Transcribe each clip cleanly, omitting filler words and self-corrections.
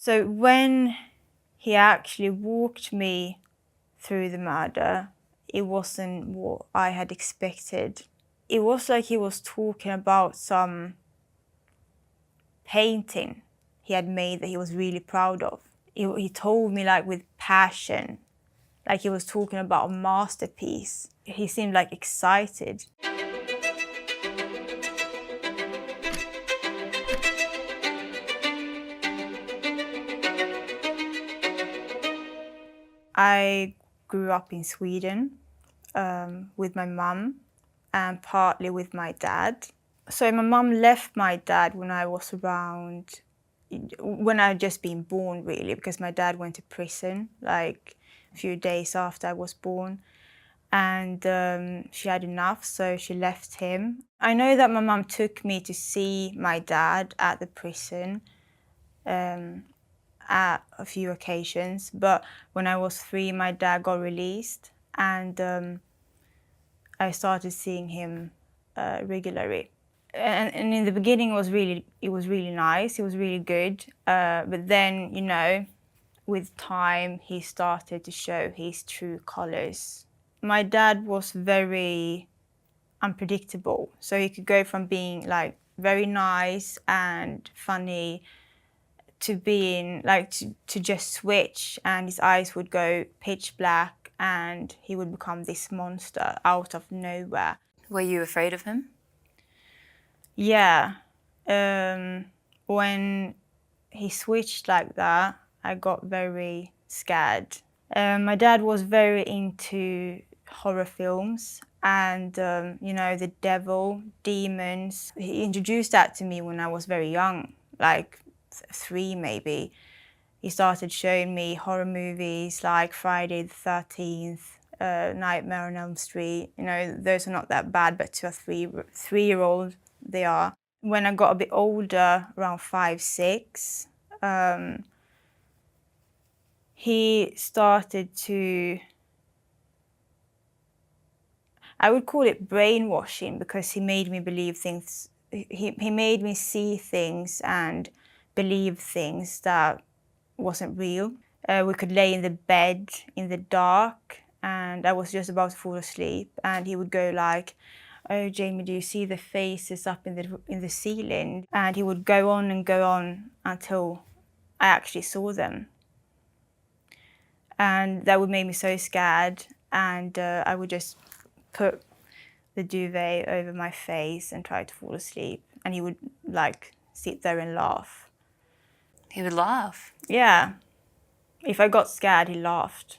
So when he actually walked me through the murder, it wasn't what I had expected. It was like he was talking about some painting he had made that he was really proud of. He told me like with passion, like he was talking about a masterpiece. He seemed like excited. I grew up in Sweden with my mum and partly with my dad. So my mum left my dad when I was around, when I had just been born really, because my dad went to prison like a few days after I was born. And she had enough, so she left him. I know that my mum took me to see my dad at the prison at a few occasions, but when I was 3, my dad got released, and I started seeing him regularly. And in the beginning, it was really nice. It was really good. But then, you know, with time, he started to show his true colors. My dad was very unpredictable, so he could go from being like very nice and funny to being like to just switch, and his eyes would go pitch black and he would become this monster out of nowhere. Were you afraid of him? Yeah. When he switched like that, I got very scared. My dad was very into horror films and, you know, the devil, demons. He introduced that to me when I was very young, like 3 maybe. He started showing me horror movies like Friday the 13th, Nightmare on Elm Street. You know, those are not that bad, but to a 3-year-old, they are. When I got a bit older, around 5, 6, he started to, I would call it brainwashing, because he made me believe things. He made me see things and believe things that wasn't real. We could lay in the bed in the dark and I was just about to fall asleep, and he would go like, "Oh, Jamie, do you see the faces up in the ceiling?" And he would go on and go on until I actually saw them. And that would make me so scared, and I would just put the duvet over my face and try to fall asleep, and he would like sit there and laugh. He would laugh? Yeah. If I got scared, he laughed.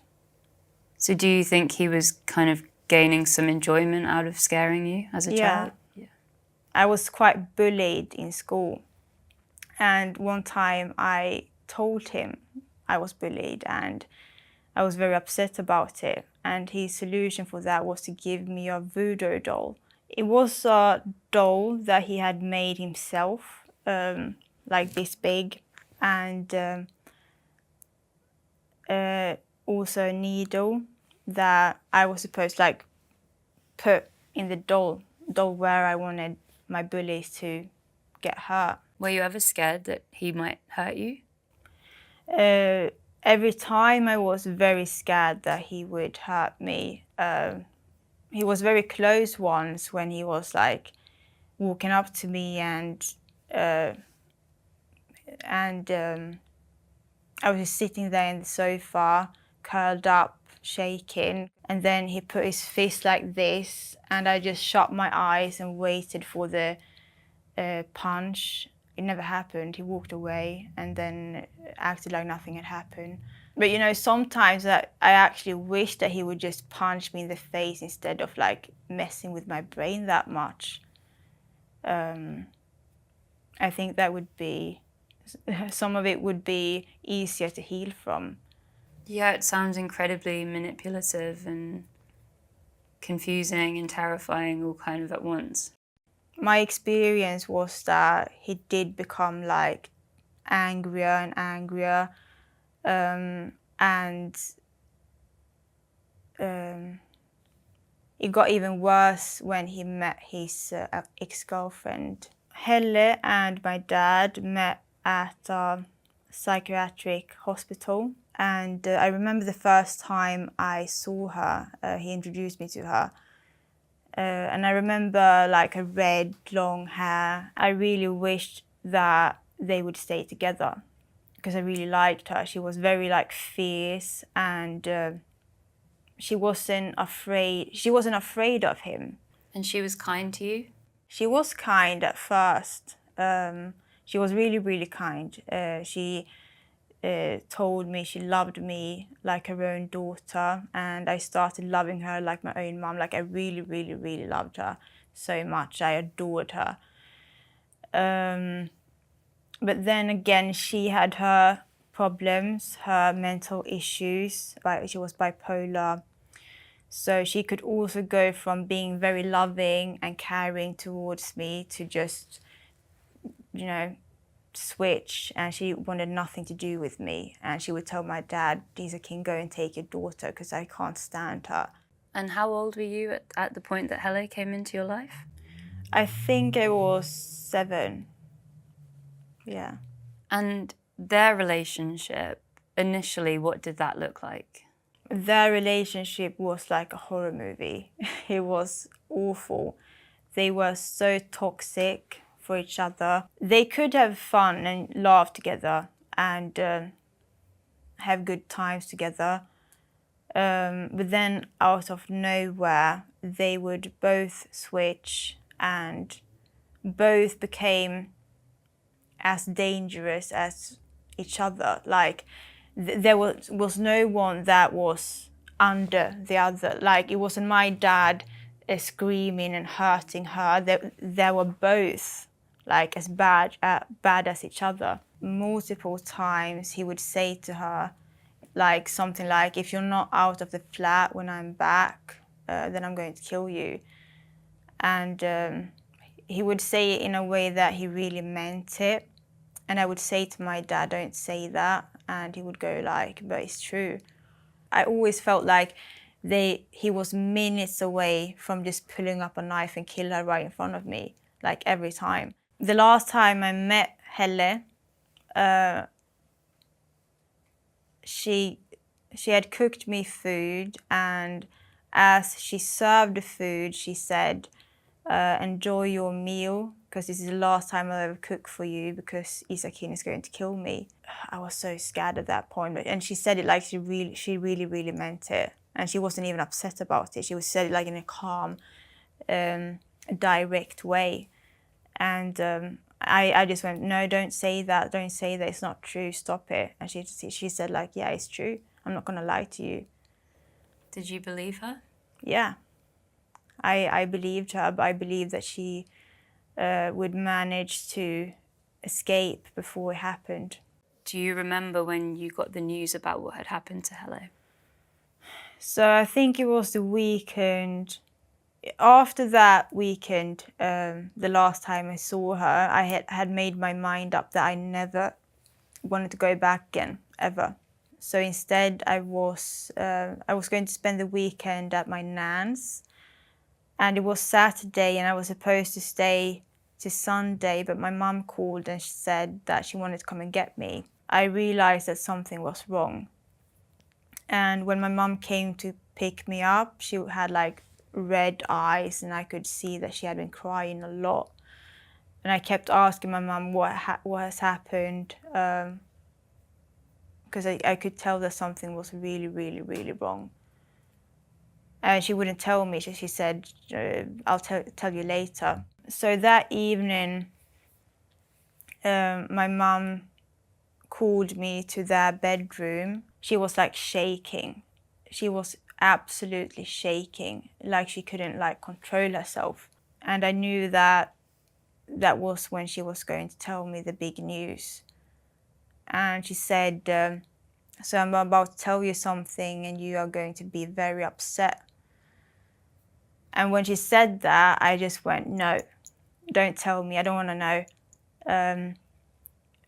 So do you think he was kind of gaining some enjoyment out of scaring you as a child? Yeah. I was quite bullied in school. And one time I told him I was bullied and I was very upset about it. And his solution for that was to give me a voodoo doll. It was a doll that he had made himself, like this big, and also a needle that I was supposed to like put in the doll where I wanted my bullies to get hurt. Were you ever scared that he might hurt you? Every time I was very scared that he would hurt me. He was very close once when he was like walking up to me, and I was just sitting there in the sofa, curled up, shaking, and then he put his fist like this, and I just shut my eyes and waited for the punch. It never happened. He walked away and then acted like nothing had happened. But you know, sometimes I actually wish that he would just punch me in the face instead of like messing with my brain that much. I think that would be, some of it would be easier to heal from. Yeah, it sounds incredibly manipulative and confusing and terrifying all kind of at once. My experience was that he did become like angrier and angrier, and it got even worse when he met his ex-girlfriend. Helle and my dad met at a psychiatric hospital. And I remember the first time I saw her, he introduced me to her. And I remember like her red, long hair. I really wished that they would stay together because I really liked her. She was very like fierce, and she wasn't afraid of him. And she was kind to you? She was kind at first. She was really, really kind. She told me she loved me like her own daughter, and I started loving her like my own mom. Like I really, really, really loved her so much. I adored her. But then again, she had her problems, her mental issues. She was bipolar. So she could also go from being very loving and caring towards me to just, switch, and she wanted nothing to do with me. And she would tell my dad, he's a king, go and take your daughter because I can't stand her. And how old were you at the point that Helle came into your life? I think I was 7. Yeah. And their relationship, initially, what did that look like? Their relationship was like a horror movie. It was awful. They were so toxic for each other. They could have fun and laugh together and have good times together. But then out of nowhere, they would both switch, and both became as dangerous as each other. Like there was no one that was under the other. Like it wasn't my dad screaming and hurting her. They were both like as bad as each other. Multiple times he would say to her like something like, if you're not out of the flat when I'm back, then I'm going to kill you. And he would say it in a way that he really meant it. And I would say to my dad, don't say that. And he would go like, but it's true. I always felt like he was minutes away from just pulling up a knife and kill her right in front of me, like every time. The last time I met Helle, she had cooked me food, and as she served the food, she said, enjoy your meal, because this is the last time I'll ever cook for you, because Isakin is going to kill me. I was so scared at that point, and she said it like she really, really meant it, and she wasn't even upset about it. She said it like in a calm, direct way, and I just went, no, don't say that, it's not true, stop it. And she said like, yeah, it's true, I'm not gonna lie to you. Did you believe her? Yeah, I believed her, but I believed that she would manage to escape before it happened. Do you remember when you got the news about what had happened to Helle? So I think it was the weekend. After that weekend, the last time I saw her, I had made my mind up that I never wanted to go back again, ever. So instead, I was going to spend the weekend at my nan's, and it was Saturday, and I was supposed to stay to Sunday, but my mum called and she said that she wanted to come and get me. I realized that something was wrong. And when my mum came to pick me up, she had like red eyes, and I could see that she had been crying a lot. And I kept asking my mum what has happened, because I could tell that something was really, really, really wrong. And she wouldn't tell me. She said, I'll tell you later. So that evening, my mum called me to their bedroom. She was like shaking. She was absolutely shaking, like she couldn't like control herself. And I knew that was when she was going to tell me the big news. And she said, so I'm about to tell you something and you are going to be very upset. And when she said that, I just went, no, don't tell me, I don't want to know.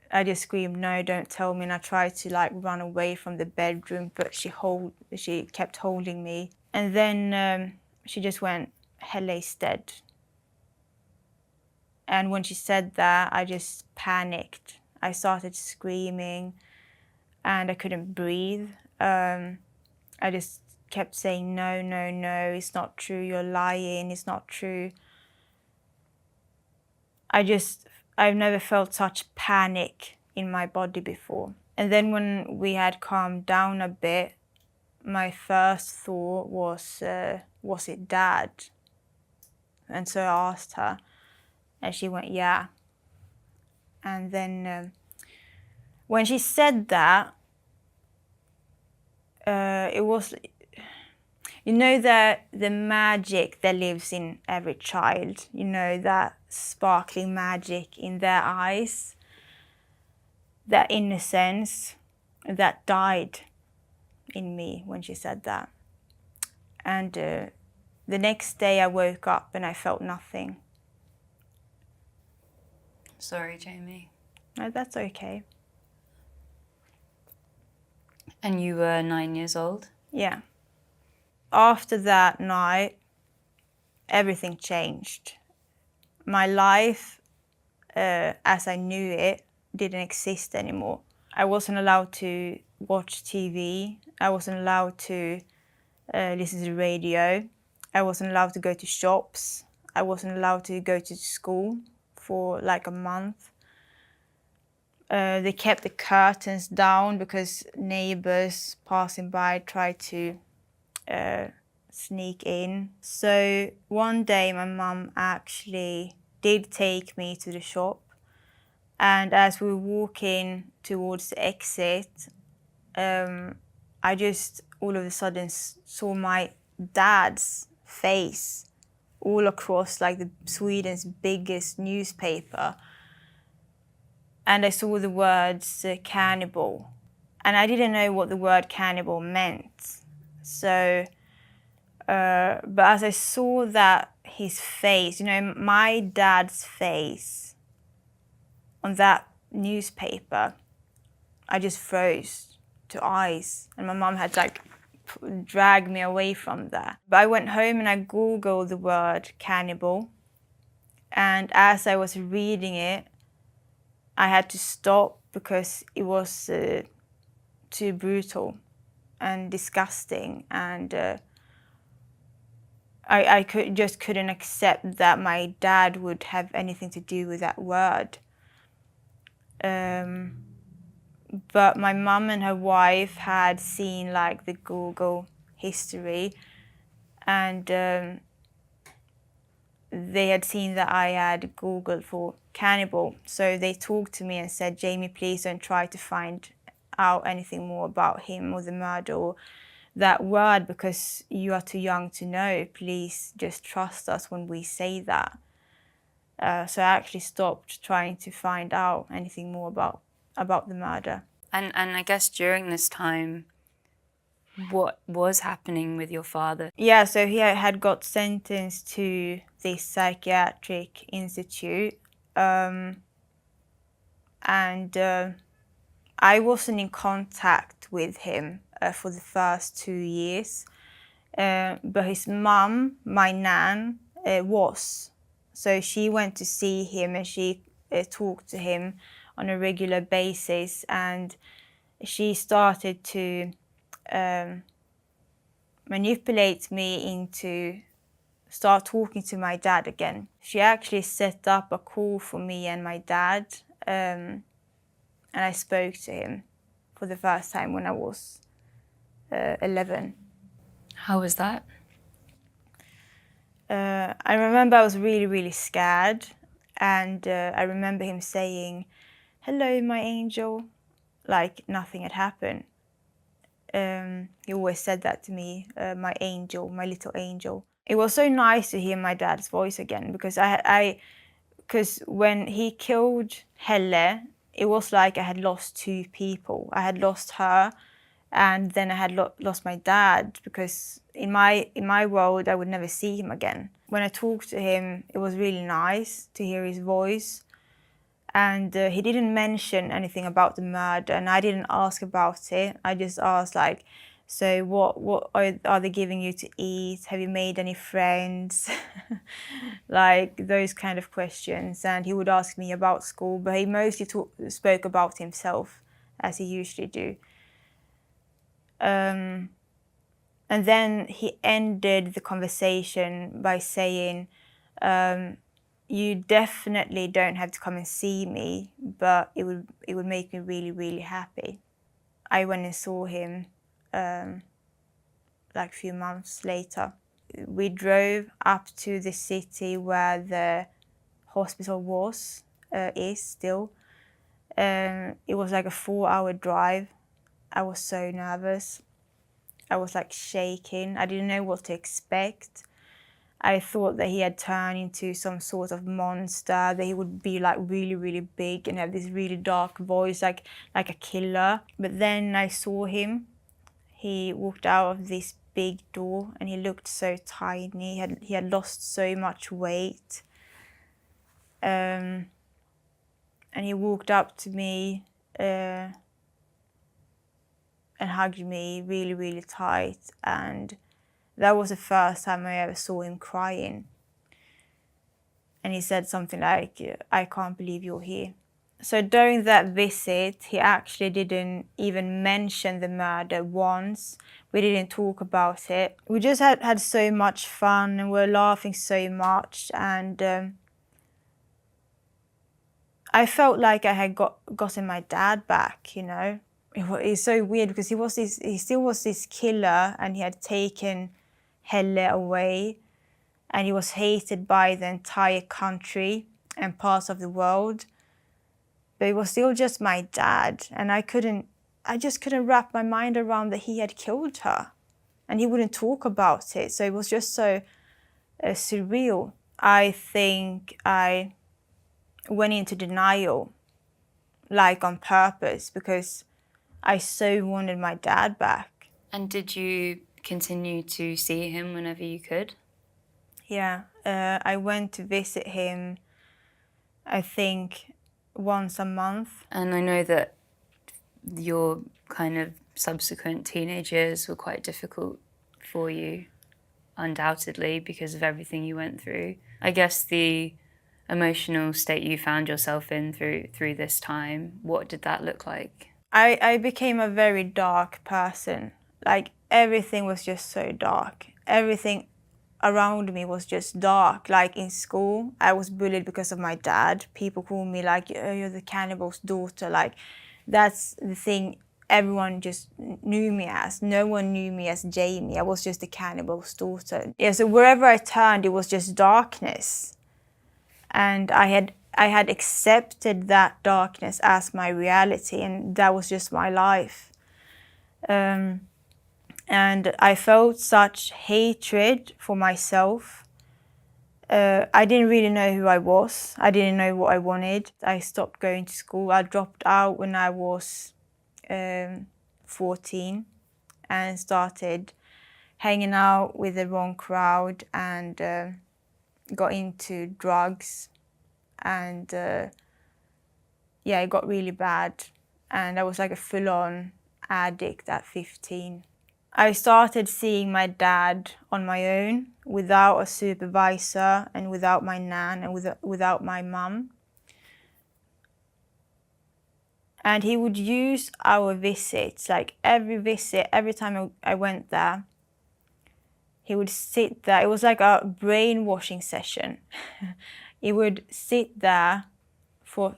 I just screamed, no, don't tell me. And I tried to like run away from the bedroom, but she kept holding me. And then she just went, Helle's dead. And when she said that, I just panicked. I started screaming and I couldn't breathe. I just kept saying, no, no, no, it's not true, you're lying, it's not true. I've never felt such panic in my body before. And then when we had calmed down a bit, my first thought was it Dad? And so I asked her, and she went, yeah. And then when she said that, it was, you know, the magic that lives in every child, you know, that sparkling magic in their eyes, that innocence that died in me when she said that. And the next day I woke up and I felt nothing. Sorry, Jamie. No, that's okay. And you were 9 years old? Yeah. After that night, everything changed. My life, as I knew it, didn't exist anymore. I wasn't allowed to watch TV. I wasn't allowed to listen to the radio. I wasn't allowed to go to shops. I wasn't allowed to go to school for like a month. They kept the curtains down because neighbors passing by tried to sneak in. So one day my mum actually did take me to the shop, and as we were walking towards the exit, I just all of a sudden saw my dad's face all across like the Sweden's biggest newspaper. And I saw the words cannibal. And I didn't know what the word cannibal meant. So, but as I saw that, his face, you know, my dad's face on that newspaper, I just froze to ice. And my mom had to like drag me away from that. But I went home and I Googled the word cannibal. And as I was reading it, I had to stop because it was too brutal and disgusting, and I couldn't accept that my dad would have anything to do with that word. But my mum and her wife had seen like the Google history, and they had seen that I had Googled for cannibal. So they talked to me and said, Jamie, please don't try to find out anything more about him or the murder or that word because you are too young to know. Please just trust us when we say that. So I actually stopped trying to find out anything more about the murder. And I guess during this time, what was happening with your father? Yeah, so he had got sentenced to this psychiatric institute, and I wasn't in contact with him for the first 2 years, but his mum, my nan, was. So she went to see him and she talked to him on a regular basis, and she started to manipulate me into start talking to my dad again. She actually set up a call for me and my dad, and I spoke to him for the first time when I was 11. How was that? I remember I was really, really scared, and I remember him saying, "Hello, my angel," like nothing had happened. He always said that to me, my angel, my little angel. It was so nice to hear my dad's voice again, because because when he killed Helle, it was like I had lost two people. I had lost her, and then I had lost my dad, because in my world I would never see him again. When I talked to him, it was really nice to hear his voice, and he didn't mention anything about the murder, and I didn't ask about it. I just asked, like, So what are they giving you to eat? Have you made any friends? Like those kind of questions. And he would ask me about school, but he mostly spoke about himself, as he usually do. And then he ended the conversation by saying, you definitely don't have to come and see me, but it would make me really, really happy. I went and saw him like a few months later. We drove up to the city where the hospital is still. It was like a 4-hour drive. I was so nervous. I was like shaking. I didn't know what to expect. I thought that he had turned into some sort of monster, that he would be like really, really big and have this really dark voice, like a killer. But then I saw him. He walked out of this big door and he looked so tiny. He had lost so much weight. And he walked up to me and hugged me really, really tight. And that was the first time I ever saw him crying. And he said something like, I can't believe you're here. So during that visit, he actually didn't even mention the murder once. We didn't talk about it. We just had so much fun and we were laughing so much. And I felt like I had gotten my dad back, you know. It's so weird because he still was this killer, and he had taken Helle away, and he was hated by the entire country and parts of the world. But it was still just my dad, and I just couldn't wrap my mind around that he had killed her, and he wouldn't talk about it. So it was just so surreal. I think I went into denial, like on purpose, because I so wanted my dad back. And did you continue to see him whenever you could? Yeah, I went to visit him, I think, once a month. And I know that your kind of subsequent teenage years were quite difficult for you, undoubtedly, because of everything you went through. I guess the emotional state you found yourself in through this time, what did that look like? I became a very dark person. Like everything was just so dark. Everything around me was just dark. Like in school, I was bullied because of my dad. People called me like, oh, you're the cannibal's daughter. Like that's the thing everyone just knew me as. No one knew me as Jamie. I was just the cannibal's daughter. Yeah, so wherever I turned, it was just darkness. And I had accepted that darkness as my reality, and that was just my life. And I felt such hatred for myself. I didn't really know who I was. I didn't know what I wanted. I stopped going to school. I dropped out when I was 14 and started hanging out with the wrong crowd and got into drugs. And yeah, it got really bad. And I was like a full-on addict at 15. I started seeing my dad on my own, without a supervisor and without my nan and without my mum. And he would use our visits, like every time I went there, he would sit there. It was like a brainwashing session. He would sit there for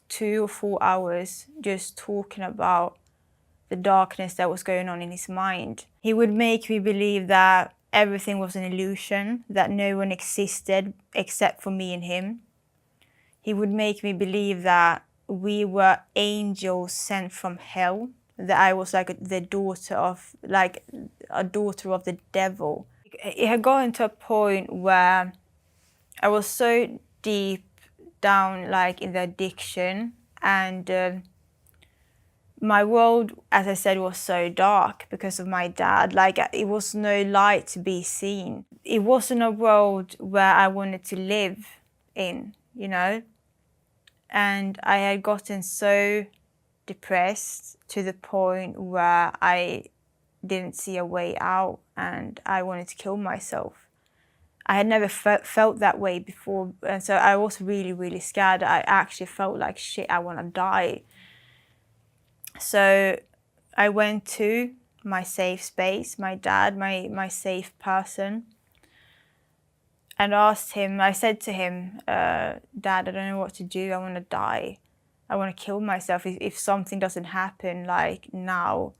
2 or 4 hours just talking about the darkness that was going on in his mind. He would make me believe that everything was an illusion, that no one existed except for me and him. He would make me believe that we were angels sent from hell, that I was like a daughter of the devil. It had gotten to a point where I was so deep down, like in the addiction, and my world, as I said, was so dark because of my dad. Like it was no light to be seen. It wasn't a world where I wanted to live in, you know. And I had gotten so depressed to the point where I didn't see a way out, and I wanted to kill myself. I had never felt that way before, and so I was really, really scared. I actually felt like, shit, I want to die. So I went to my safe space, my dad, my safe person, and asked him, I said to him, Dad, I don't know what to do. I want to die. I want to kill myself. If something doesn't happen like now,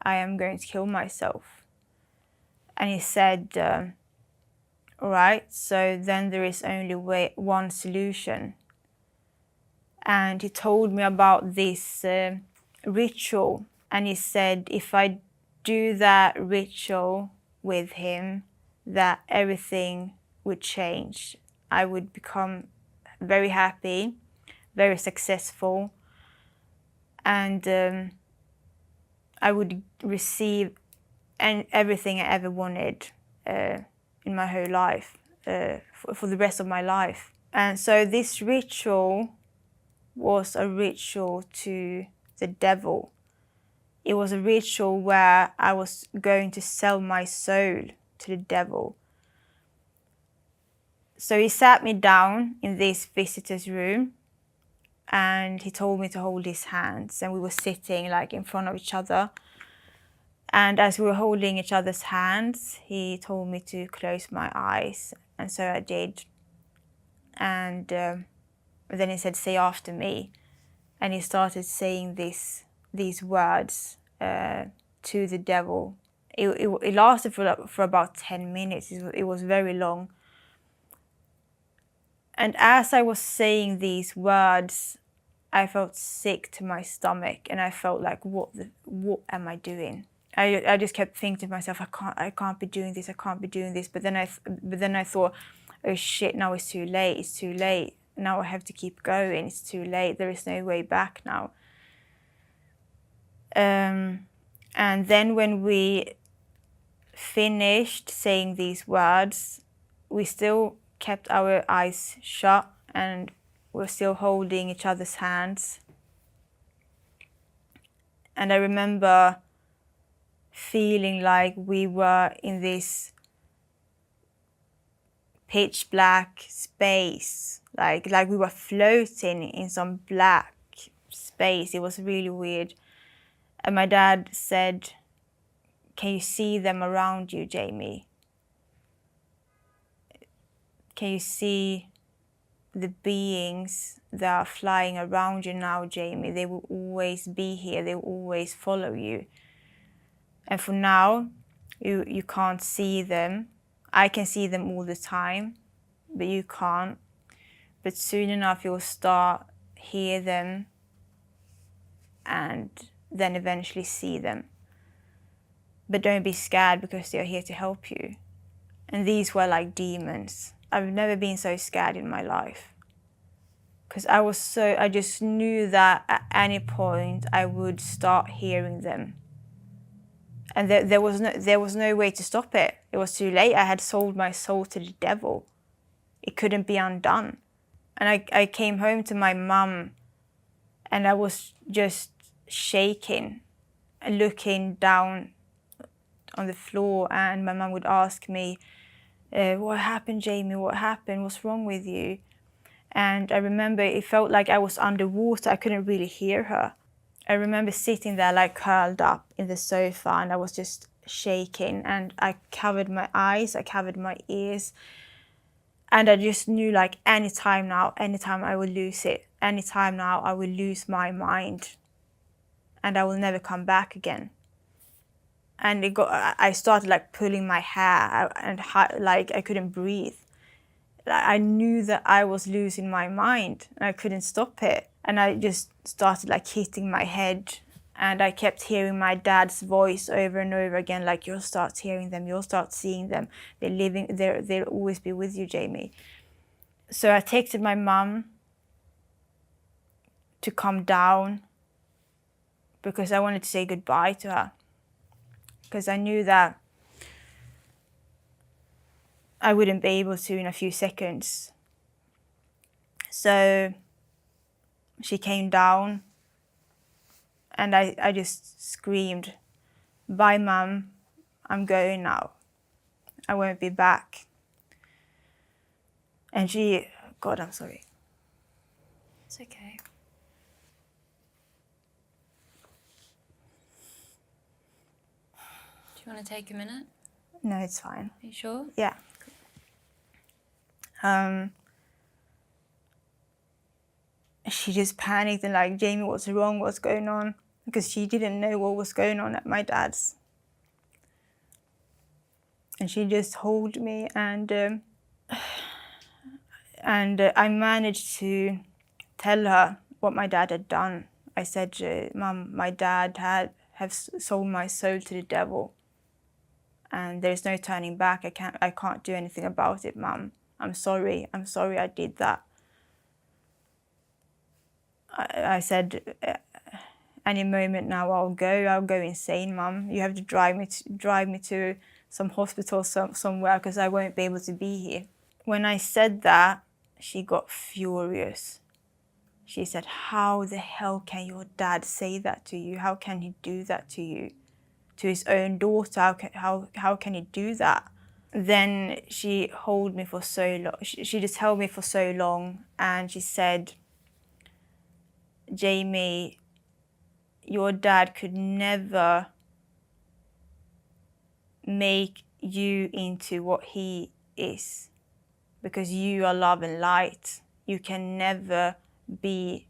I am going to kill myself. And he said, all right, so then there is only one solution. And he told me about this ritual. And he said, if I do that ritual with him, that everything would change. I would become very happy, very successful, and I would receive everything I ever wanted in my whole life, for the rest of my life. And so this ritual was a ritual to the devil. It was a ritual where I was going to sell my soul to the devil. So he sat me down in this visitor's room, and he told me to hold his hands, and we were sitting like in front of each other. And as we were holding each other's hands, he told me to close my eyes, and so I did. And then he said, say after me. And he started saying these words to the devil. It lasted for about 10 minutes. It was very long. And as I was saying these words, I felt sick to my stomach, and I felt like, what am I doing? I just kept thinking to myself, I can't be doing this. I can't be doing this. But then I thought, oh shit! Now it's too late. It's too late. Now I have to keep going. It's too late. There is no way back now. And then when we finished saying these words, we still kept our eyes shut, and we're still holding each other's hands. And I remember feeling like we were in this pitch black space, like we were floating in some black space. It was really weird. And my dad said, can you see them around you, Jamie? Can you see the beings that are flying around you now, Jamie? They will always be here. They will always follow you. And for now, you can't see them. I can see them all the time, but you can't. But soon enough, you'll start hear them and then eventually see them. But don't be scared, because they are here to help you. And these were like demons. I've never been so scared in my life. Because I just knew that at any point I would start hearing them. And there was no way to stop it. It was too late. I had sold my soul to the devil. It couldn't be undone. And I came home to my mum, and I was just shaking and looking down on the floor, and my mum would ask me, what happened, Jamie? What happened? What's wrong with you? And I remember it felt like I was underwater. I couldn't really hear her. I remember sitting there like curled up in the sofa, and I was just shaking, and I covered my eyes, I covered my ears, and I just knew like anytime I will lose it. Anytime now I will lose my mind, and I will never come back again. And I started like pulling my hair, and like I couldn't breathe. I knew that I was losing my mind, and I couldn't stop it. And I just started like hitting my head, and I kept hearing my dad's voice over and over again, like, you'll start hearing them, you'll start seeing them. They'll always be with you, Jamie. So I texted my mum to come down, because I wanted to say goodbye to her. Because I knew that I wouldn't be able to in a few seconds. So she came down, and I just screamed "Bye, Mum, I'm going now. I won't be back." And she, God, I'm sorry. It's okay. Do you want to take a minute? No, it's fine. Are you sure? Yeah. She just panicked and like, "Jamie, what's wrong? What's going on?" Because she didn't know what was going on at my dad's. And she just held me, and I managed to tell her what my dad had done. I said, "Mum, my dad have sold my soul to the devil, and there's no turning back. I can't do anything about it, Mum. I'm sorry I did that." I said, "Any moment now I'll go insane, Mum. You have to drive me to some hospital somewhere, because I won't be able to be here." When I said that, she got furious. She said, "How the hell can your dad say that to you? How can he do that to you? To his own daughter, how can he do that?" Then she held me for so long. She just held me for so long, and she said, "Jamie, your dad could never make you into what he is, because you are love and light. You can never be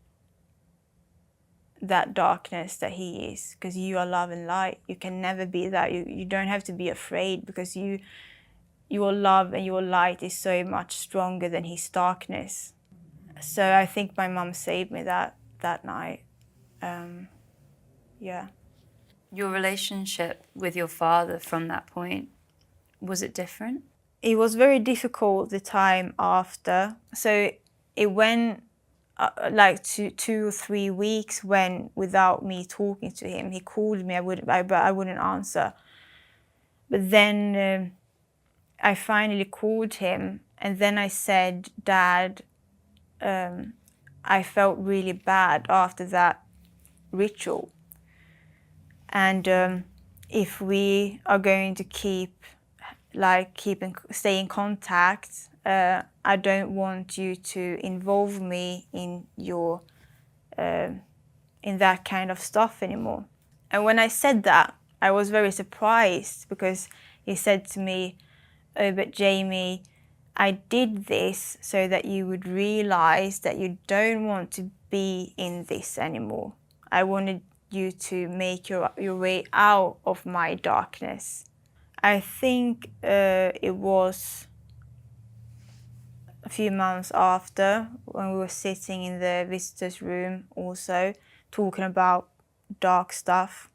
that darkness that he is, because you are love and light. You can never be that. You don't have to be afraid, because your love and your light is so much stronger than his darkness." So I think my mum saved me that night. Yeah. Your relationship with your father from that point, was it different? It was very difficult the time after. So it went like 2 or 3 weeks when without me talking to him. He called me, but I wouldn't answer. But then I finally called him, and then I said, "Dad, I felt really bad after that ritual. And if we are going to stay in contact, I don't want you to involve me in your in that kind of stuff anymore." And when I said that, I was very surprised, because he said to me, "Oh, but Jamie, I did this so that you would realize that you don't want to be in this anymore. I wanted you to make your way out of my darkness." I think it was a few months after, when we were sitting in the visitor's room also, talking about dark stuff.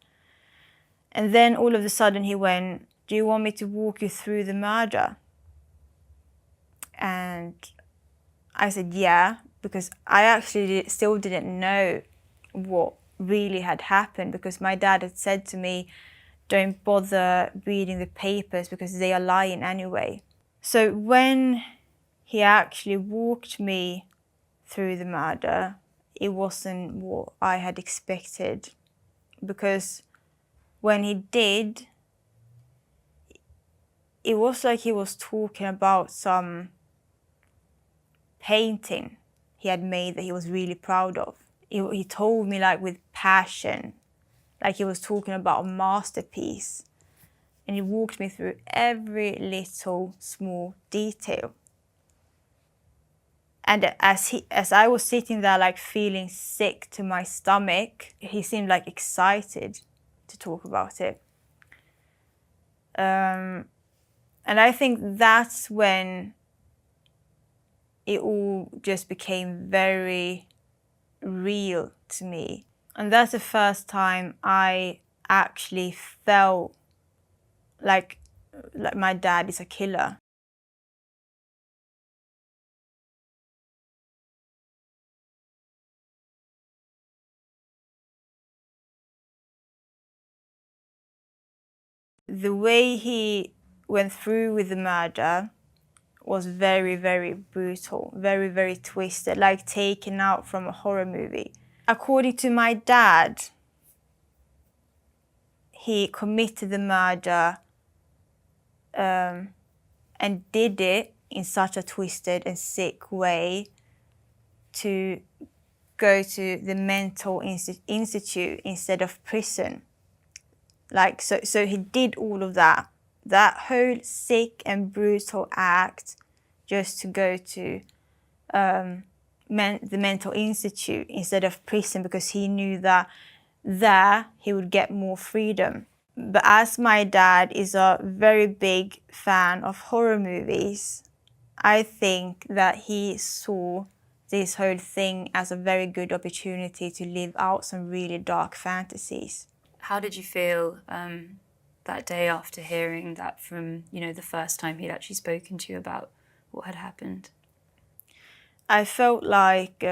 And then all of a sudden he went, "Do you want me to walk you through the murder?" And I said, "Yeah," because I actually still didn't know what really had happened, because my dad had said to me, "Don't bother reading the papers, because they are lying anyway." So when he actually walked me through the murder, it wasn't what I had expected, because when he did, it was like he was talking about some painting he had made that he was really proud of. He told me like with passion, like he was talking about a masterpiece. And he walked me through every little small detail. And as I was sitting there like feeling sick to my stomach, he seemed like excited to talk about it. And I think that's when it all just became very real to me. And that's the first time I actually felt like my dad is a killer. The way he went through with the murder was very, very brutal, very, very twisted, like taken out from a horror movie. According to my dad, he committed the murder and did it in such a twisted and sick way to go to the mental institute instead of prison. Like, so he did all of that whole sick and brutal act just to go to the mental institute instead of prison, because he knew that there he would get more freedom. But as my dad is a very big fan of horror movies, I think that he saw this whole thing as a very good opportunity to live out some really dark fantasies. How did you feel that day after hearing that from, the first time he'd actually spoken to you about what had happened? I felt like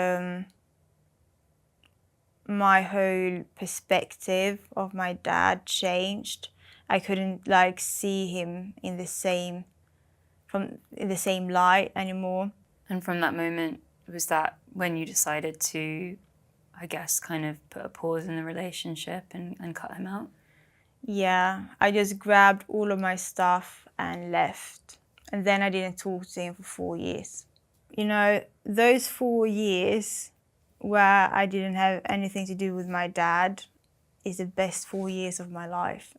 my whole perspective of my dad changed. I couldn't see him in the same light anymore. And from that moment, was that when you decided to, I guess, kind of put a pause in the relationship and cut him out? Yeah, I just grabbed all of my stuff and left. And then I didn't talk to him for 4 years. Those 4 years where I didn't have anything to do with my dad is the best 4 years of my life.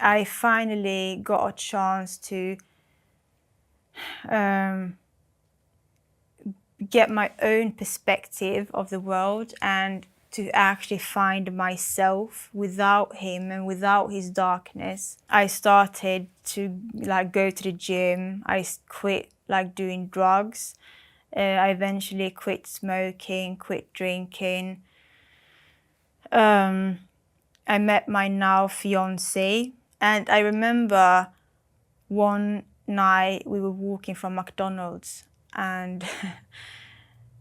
I finally got a chance to get my own perspective of the world and to actually find myself without him and without his darkness. I started to go to the gym. I quit doing drugs. I eventually quit smoking, quit drinking. I met my now fiance, and I remember one night we were walking from McDonald's, and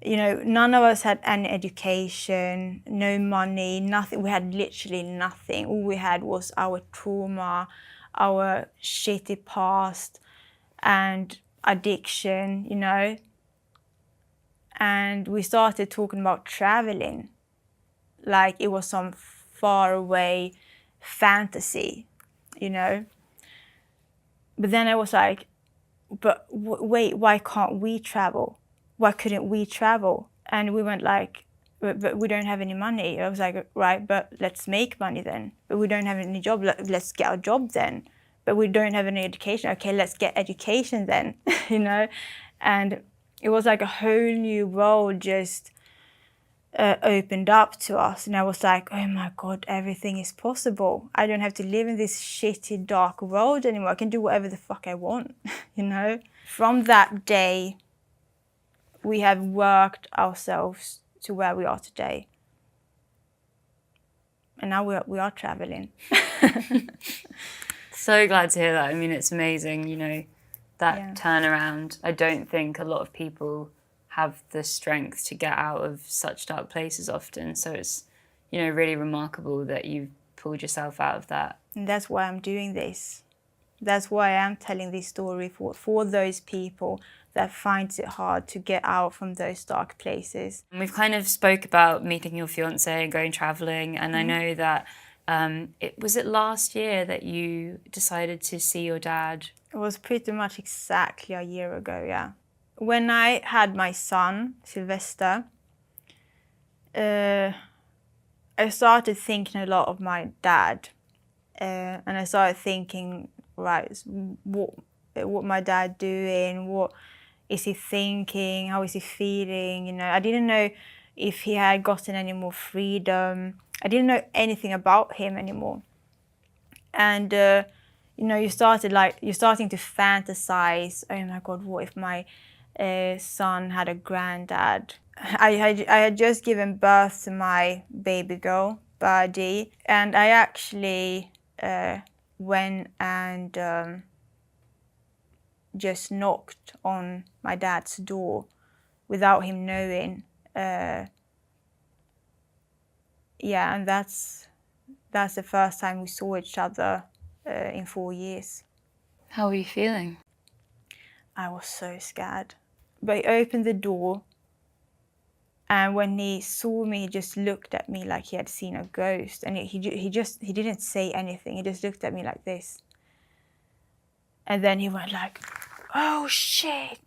none of us had any education, no money, nothing. We had literally nothing. All we had was our trauma, our shitty past, and addiction, And we started talking about traveling, like it was some faraway fantasy, But then I was like, but wait, why can't we travel? Why couldn't we travel? And we went but we don't have any money. I was like, right, but let's make money then. But we don't have any job. Let's get a job then. But we don't have any education. Okay, let's get education then, And it was like a whole new world just opened up to us. And I was like, oh my God, everything is possible. I don't have to live in this shitty, dark world anymore. I can do whatever the fuck I want, From that day, we have worked ourselves to where we are today. And now we are traveling. So glad to hear that. I mean, it's amazing, that turnaround. I don't think a lot of people have the strength to get out of such dark places often. So it's, really remarkable that you've pulled yourself out of that. And that's why I'm doing this. That's why I am telling this story for those people that finds it hard to get out from those dark places. And we've kind of spoke about meeting your fiance and going traveling. And I know that was it last year that you decided to see your dad? It was pretty much exactly a year ago, yeah. When I had my son, Sylvester, I started thinking a lot of my dad. And I started thinking, right, what my dad doing? What is he thinking? How is he feeling? I didn't know if he had gotten any more freedom. I didn't know anything about him anymore. And you're starting to fantasize. Oh my God, what if my son had a granddad? I had just given birth to my baby girl, Birdie, and I actually went and just knocked on my dad's door without him knowing. And that's the first time we saw each other in 4 years. How were you feeling? I was so scared. But he opened the door And when he saw me, he just looked at me like he had seen a ghost. And he didn't say anything. He just looked at me like this. And then he went like, "Oh shit."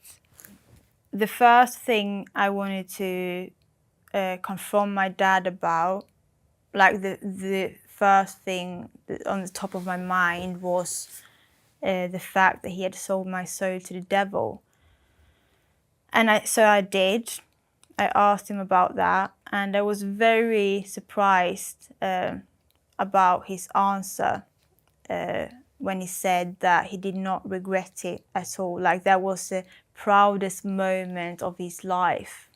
The first thing I wanted to confront my dad about, like the first thing on the top of my mind was the fact that he had sold my soul to the devil. And so I did. I asked him about that, and I was very surprised about his answer when he said that he did not regret it at all. Like, that was the proudest moment of his life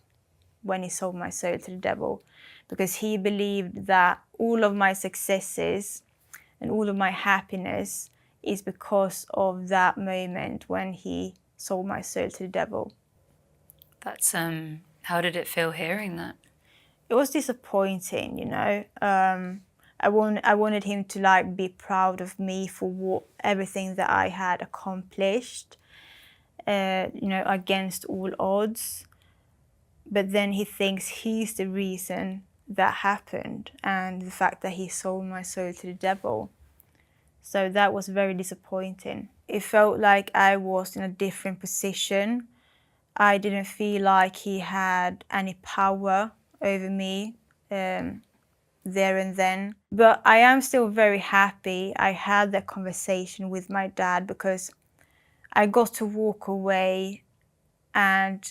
when he sold my soul to the devil, because he believed that all of my successes and all of my happiness is because of that moment when he sold my soul to the devil. That's how did it feel hearing that? It was disappointing, you know. I wanted him to like be proud of me for everything that I had accomplished, you know, against all odds. But then he thinks he's the reason that happened, and the fact that he sold my soul to the devil. So that was very disappointing. It felt like I was in a different position. I didn't feel like he had any power over me there and then. But I am still very happy I had that conversation with my dad, because I got to walk away and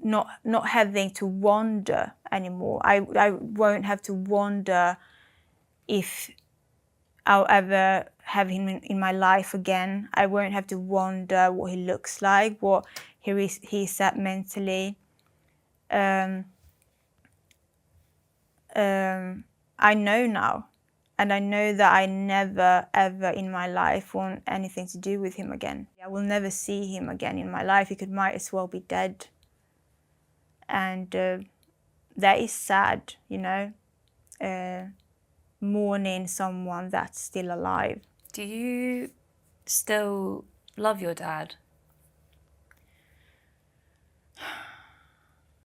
not having to wonder anymore. I won't have to wonder if I'll ever have him in my life again. I won't have to wonder what he looks like, what he's at mentally. I know now, and I know that I never ever in my life want anything to do with him again. I will never see him again in my life. He might as well be dead. And that is sad, you know, mourning someone that's still alive. Do you still love your dad?